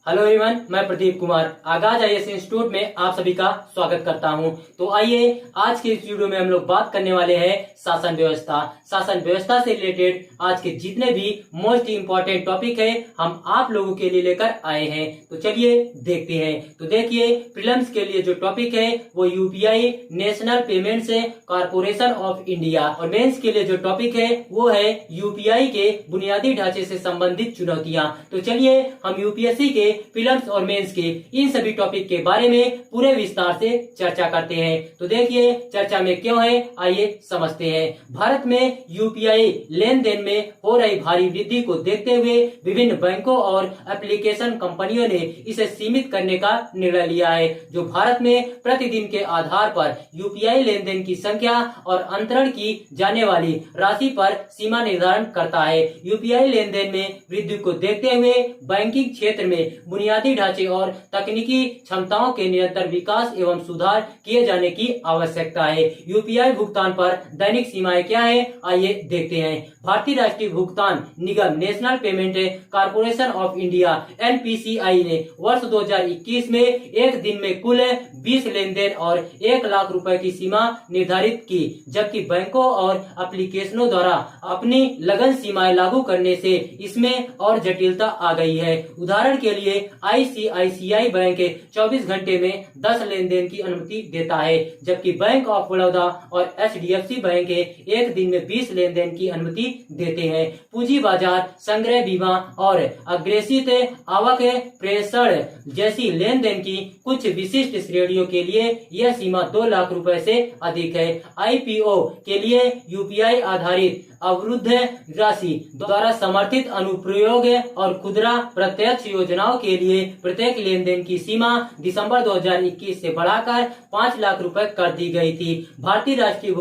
Hello everyone, मैं प्रदीप कुमार आगाज IAS institute में आप सभी का स्वागत करता हूं। तो आइए आज के इस वीडियो में हम लोग बात करने वाले हैं शासन व्यवस्था। शासन व्यवस्था से रिलेटेड आज के जितने भी मोस्ट इम्पोर्टेंट टॉपिक है हम आप लोगों के लिए लेकर आए हैं। तो चलिए देखते हैं। तो देखिए, प्रीलिम्स के लिए जो टॉपिक है वो UPI national payments corporation of India, और मेंस के लिए जो टॉपिक है वो है यूपीआई के बुनियादी ढांचे से संबंधित चुनौतियां। तो चलिए हम यूपीएससी के प्रीलिम्स और मेंस के इन सभी टॉपिक के बारे में पूरे विस्तार से चर्चा करते हैं। तो देखिए चर्चा में क्यों है, आइए समझते हैं। भारत में यूपीआई लेन देन में हो रही भारी वृद्धि को देखते हुए विभिन्न बैंकों और एप्लीकेशन कंपनियों ने इसे सीमित करने का निर्णय लिया है, जो भारत में प्रतिदिन के आधार पर यूपीआई लेन देन की संख्या और अंतरण की जाने वाली राशि पर सीमा निर्धारण करता है। यूपीआई लेन देन में वृद्धि को देखते हुए बैंकिंग क्षेत्र में बुनियादी ढांचे और तकनीकी क्षमताओं के निरंतर विकास एवं सुधार किए जाने की आवश्यकता है। यूपीआई भुगतान पर दैनिक सीमाएं क्या है, आइए देखते हैं। भारतीय राष्ट्रीय भुगतान निगम national payment corporation of India NPCI ने वर्ष 2021 में एक दिन में कुल 20 लेन देन और 1 लाख रुपए की सीमा निर्धारित की, जबकि बैंकों और एप्लीकेशनों द्वारा अपनी लगन सीमाएं लागू करने से इसमें और जटिलता आ गई है। उदाहरण के लिए आईसीआईसीआई बैंक 24 घंटे में 10 लेन देन की अनुमति देता है, जबकि बैंक ऑफ बड़ौदा और एचडीएफसी बैंक एक दिन में 20 लेन देन की अनुमति देते हैं। पूंजी बाजार, संग्रह, बीमा और अग्रेसित आवक प्रेषण जैसी लेन देन की कुछ विशिष्ट श्रेणियों के लिए यह सीमा 2 लाख रुपए से अधिक है। आईपीओ के लिए यूपीआई आधारित अवरुद्ध राशि द्वारा समर्थित अनुप्रयोग और खुदरा प्रत्यक्ष योजनाओं के लिए प्रत्येक लेन देन की सीमा दिसंबर 2021 से बढ़ाकर 5 लाख रुपए कर दी गई थी। भारतीय राष्ट्रीय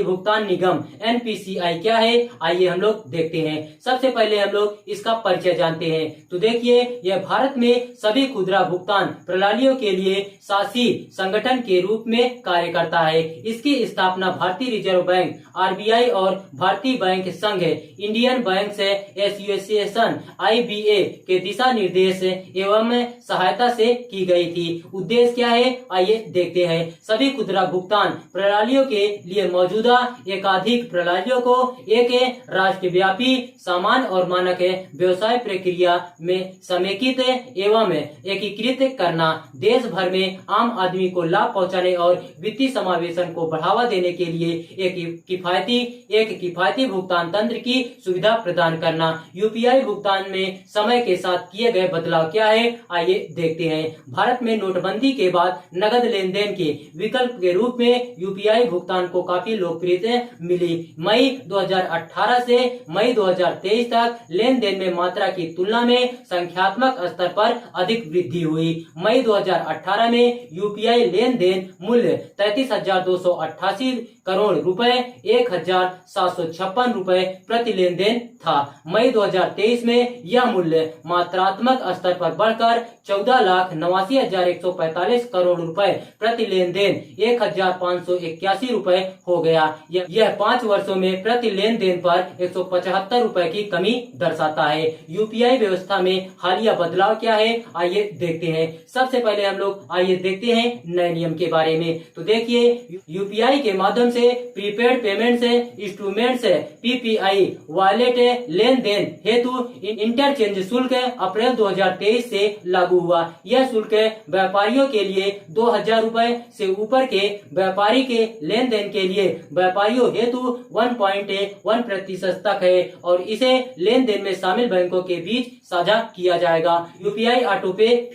भुगतान निगम एनपीसीआई क्या है, आइए हम लोग देखते हैं। सबसे पहले हम लोग इसका परिचय जानते हैं। तो देखिए, यह भारत में सभी खुदरा भुगतान प्रणालियों के लिए शासी संगठन के रूप में कार्य करता है। इसकी स्थापना भारतीय रिजर्व बैंक आरबीआई और भारतीय बैंक संघ इंडियन बैंक एसोसिएशन आईबीए के दिशा निर्देश एवं सहायता से की गई थी। उद्देश्य क्या है, आइए देखते हैं। सभी खुदरा भुगतान प्रणालियों के लिए मौजूदा एकाधिक प्रणालियों को एक राष्ट्रव्यापी सामान और मानक व्यवसाय प्रक्रिया में समेकित एवं एकीकृत करना, देश भर में आम आदमी को लाभ पहुंचाने और वित्तीय समावेशन को बढ़ावा देने के लिए एक किफायती भुगतान तंत्र की सुविधा प्रदान करना। यूपीआई भुगतान में समय के साथ किए गए बदलाव क्या है, आइए देखते हैं। भारत में नोटबंदी के बाद नगद लेन देन के विकल्प के रूप में यूपीआई भुगतान को काफी लोकप्रियता मिली। मई 2018 से मई 2023 तक लेन देन में मात्रा की तुलना में संख्यात्मक स्तर पर अधिक वृद्धि हुई। मई 2018 में यूपीआई लेन देन मूल्य 33,288 करोड़ रुपए 1,756 रुपए प्रति लेन देन था। मई 2023 में यह मूल्य मात्रात्मक स्तर पर बढ़कर 14,89,145 करोड़ रुपए प्रति लेन देन 1,581 रुपए हो गया। यह 5 वर्षों में प्रति लेन देन पर 175 रुपए की कमी दर्शाता है। यूपीआई व्यवस्था में हालिया बदलाव क्या है, आइए देखते हैं। सबसे पहले हम लोग आइए देखते हैं नए नियम के बारे में। तो देखिए, यूपीआई के माध्यम से prepaid payment instruments PPI wallet लेन देन हेतु इंटरचेंज शुल्क अप्रैल 2023 से लागू हुआ। यह शुल्क व्यापारियों के लिए 2,000 रुपए से ऊपर के व्यापारी के लेन देन के लिए व्यापारियों हेतु 1.1% तक है, और इसे लेन देन में शामिल बैंकों के बीच साझा किया जाएगा। यूपीआई ऑटो पे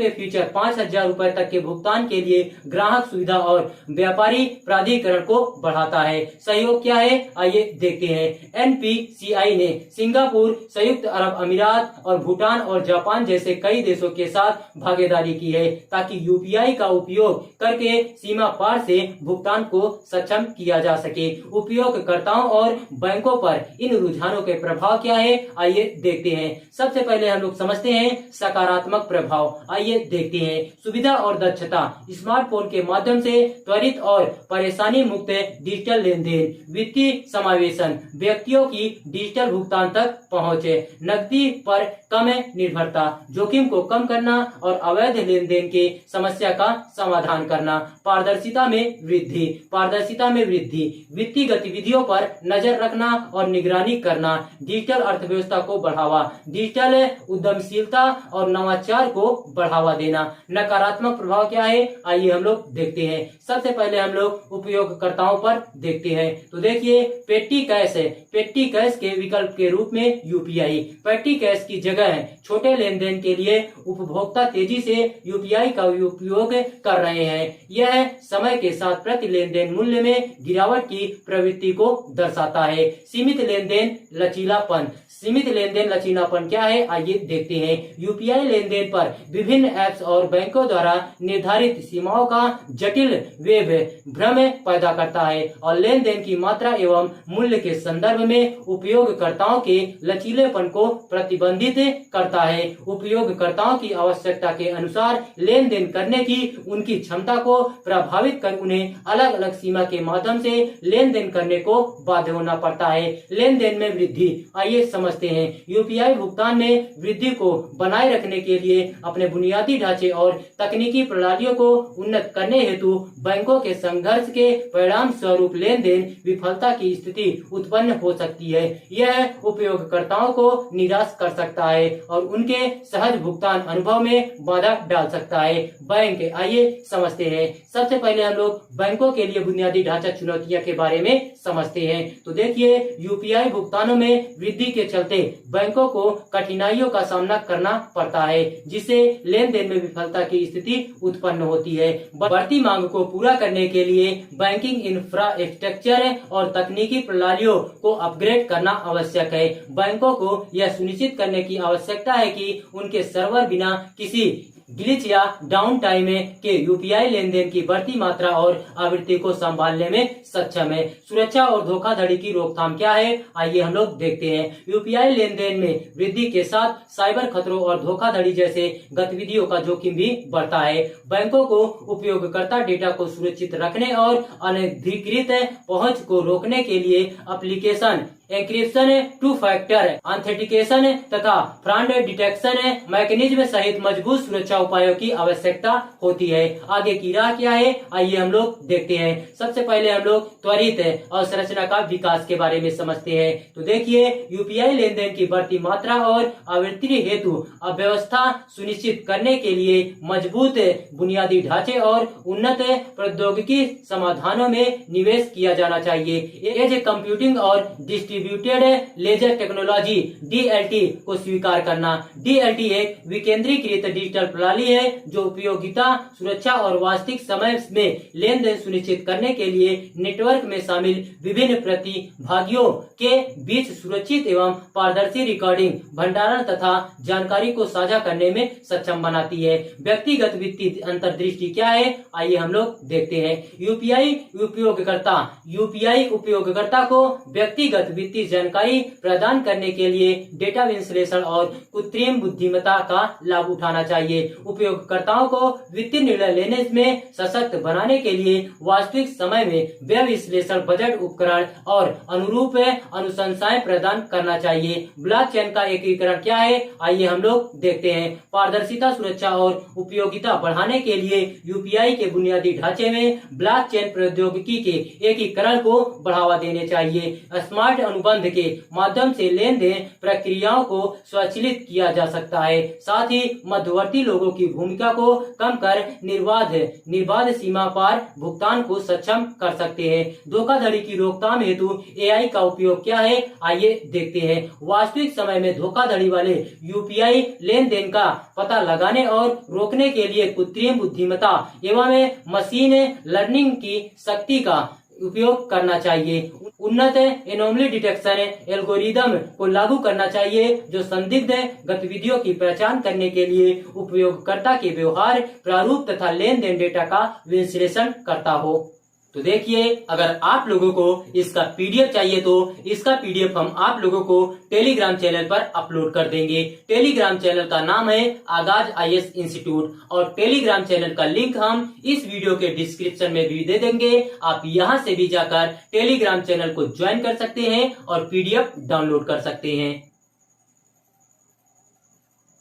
फीचर 5,000 रुपए तक के भुगतान के लिए ग्राहक सुविधा और व्यापारी प्राधिकरण को बढ़ाता है। सहयोग क्या है, आइए देखते हैं। एनपीसीआई ने सिंगापुर, संयुक्त अरब अमीरात और भूटान और जापान जैसे कई देशों के साथ भागीदारी की है, ताकि यूपीआई का उपयोग करके सीमा पार से भुगतान को सक्षम किया जा सके। उपयोगकर्ताओं और बैंकों पर इन रुझानों के प्रभाव क्या है, आइए देखते हैं। सबसे पहले हम लोग समझते हैं सकारात्मक प्रभाव। आइए देखते हैं। सुविधा और दक्षता। स्मार्टफोन के माध्यम से त्वरित और परेशानी मुक्त डिजिटल लेन देन। वित्तीय समावेशन। व्यक्तियों की डिजिटल भुगतान तक पहुँच। नकदी पर कम निर्भरता। जोखिम को कम करना और अवैध लेन देन के समस्या का समाधान करना। पारदर्शिता में वृद्धि। पारदर्शिता में वृद्धि। वित्तीय गतिविधियों पर नजर रखना और निगरानी करना। डिजिटल अर्थव्यवस्था को बढ़ावा। डिजिटल उद्यमशीलता और नवाचार को बढ़ावा देना। नकारात्मक प्रभाव क्या है, आइए हम लोग देखते हैं। सबसे पहले हम लोग उपयोगकर्ताओं पर देखते हैं। तो देखिए, पेटी कैश है। पेटी कैश के विकल्प के रूप में यूपीआई। पेटी कैश की जगह छोटे लेन देन के लिए उपभोक्ता तेजी से यूपीआई का उपयोग कर रहे हैं। यह समय के साथ प्रति लेन देन मूल्य में गिरावट की प्रवृत्ति को दर्शाता है। सीमित लेन देन लचीलापन। सीमित लेन देन लचीलापन क्या है, आइए देखते हैं। यूपीआई लेन देन पर विभिन्न ऐप्स और बैंकों द्वारा निर्धारित सीमाओं का जटिल वेब भ्रम पैदा करता है और लेन देन की मात्रा एवं मूल्य के संदर्भ में उपयोगकर्ताओं के लचीलेपन को प्रतिबंधित करता है। उपयोगकर्ताओं की आवश्यकता के अनुसार लेन देन करने की उनकी क्षमता को प्रभावित कर उन्हें अलग अलग सीमा के माध्यम से लेन देन करने को बाध्य होना पड़ता है। लेन देन में वृद्धि। आइए समझते हैं। यूपीआई भुगतान में वृद्धि को बनाए रखने के लिए अपने बुनियादी ढांचे और तकनीकी प्रणालियों को उन्नत करने हेतु बैंकों के संघर्ष के परिणाम स्वरूप लेन देन विफलता की स्थिति उत्पन्न हो सकती है। यह उपयोगकर्ताओं को निराश कर सकता है और उनके सहज भुगतान अनुभव में बाधा डाल सकता है। बैंक, आइए समझते हैं। सबसे पहले हम लोग बैंकों के लिए बुनियादी ढांचा चुनौतियां के बारे में समझते हैं। तो देखिए, यूपीआई भुगतानों में वृद्धि के चलते बैंकों को कठिनाइयों का सामना करना पड़ता है, जिससे लेन देन में विफलता की स्थिति उत्पन्न होती है। बढ़ती मांग को पूरा करने के लिए बैंकिंग इंफ्रास्ट्रक्चर और तकनीकी प्रणालियों को अपग्रेड करना आवश्यक है। बैंकों को यह सुनिश्चित करने की आवश्यकता है कि उनके सर्वर बिना किसी ग्लिच या डाउन टाइम के यूपीआई लेन देन की बढ़ती मात्रा और आवृत्ति को संभालने में सक्षम है। सुरक्षा और धोखाधड़ी की रोकथाम क्या है, आइए हम लोग देखते हैं। यूपीआई लेन देन में वृद्धि के साथ साइबर खतरों और धोखाधड़ी जैसे गतिविधियों का जोखिम भी बढ़ता है। बैंकों को उपयोगकर्ता डेटा को सुरक्षित रखने और अनधिकृत पहुंच को रोकने के लिए application encryption, two factor authentication तथा फ्रॉड डिटेक्शन मैकेनिज्म सहित मजबूत सुरक्षा उपायों की आवश्यकता होती है। आगे की राह क्या है, आइए हम लोग देखते हैं। सबसे पहले हम लोग त्वरित अवसंरचना का विकास के बारे में समझते हैं। तो देखिए, यूपीआई लेन देन की बढ़ती मात्रा और आवृत्ति हेतु अव्यवस्था सुनिश्चित करने के लिए मजबूत बुनियादी ढांचे और उन्नत प्रौद्योगिकी समाधानों में निवेश किया जाना चाहिए। एज कंप्यूटिंग और डिस्ट्रीब्यूटेड लेजर टेक्नोलॉजी डीएलटी को स्वीकार करना। डीएलटी एक विकेंद्रीकृत डिजिटल प्रणाली है जो उपयोगिता, सुरक्षा और वास्तविक समय में लेन देन सुनिश्चित करने के लिए नेटवर्क में शामिल विभिन्न प्रतिभागियों के बीच सुरक्षित एवं पारदर्शी रिकॉर्डिंग, भंडारण तथा जानकारी को साझा करने में सक्षम बनाती है। व्यक्तिगत वित्तीय अंतर्दृष्टि क्या है, आइए हम लोग देखते हैं। यूपीआई उपयोगकर्ता को व्यक्तिगत वित्तीय जानकारी प्रदान करने के लिए डेटा विश्लेषण और कृत्रिम बुद्धिमत्ता का लाभ उठाना चाहिए। उपयोगकर्ताओं को वित्तीय निर्णय लेने में सशक्त बनाने के लिए वास्तविक समय में व्यय विश्लेषण, बजट उपकरण और अनुरूप अनुशंसाएं प्रदान करना चाहिए। ब्लॉकचेन का एकीकरण क्या है, आइए हम लोग देखते हैं। पारदर्शिता, सुरक्षा और उपयोगिता बढ़ाने के लिए यूपीआई के बुनियादी ढांचे में ब्लॉकचेन प्रौद्योगिकी के एकीकरण को बढ़ावा देने चाहिए। स्मार्ट अनुबंध के माध्यम से लेन देन प्रक्रियाओं को स्वचालित किया जा सकता है। साथ ही मध्यवर्ती लोगों की भूमिका को कम कर निर्बाध सीमा पार भुगतान को सक्षम कर सकते हैं। धोखाधड़ी की रोकथाम हेतु एआई का उपयोग क्या है, आइए देखते हैं। वास्तविक समय में धोखाधड़ी वाले यूपीआई लेन देन का पता लगाने और रोकने के लिए कृत्रिम बुद्धिमत्ता एवं मशीन लर्निंग की शक्ति का उपयोग करना चाहिए। उन्नत एनोमली डिटेक्शन एल्गोरिदम को लागू करना चाहिए जो संदिग्ध गतिविधियों की पहचान करने के लिए उपयोगकर्ता के व्यवहार, प्रारूप तथा लेन देन डेटा का विश्लेषण करता हो। तो देखिए, अगर आप लोगों को इसका पीडीएफ चाहिए तो इसका पीडीएफ हम आप लोगों को टेलीग्राम चैनल पर अपलोड कर देंगे। टेलीग्राम चैनल का नाम है आगाज आईएएस इंस्टीट्यूट और टेलीग्राम चैनल का लिंक हम इस वीडियो के डिस्क्रिप्शन में भी दे देंगे। आप यहां से भी जाकर टेलीग्राम चैनल को ज्वाइन कर सकते हैं और पीडीएफ डाउनलोड कर सकते हैं।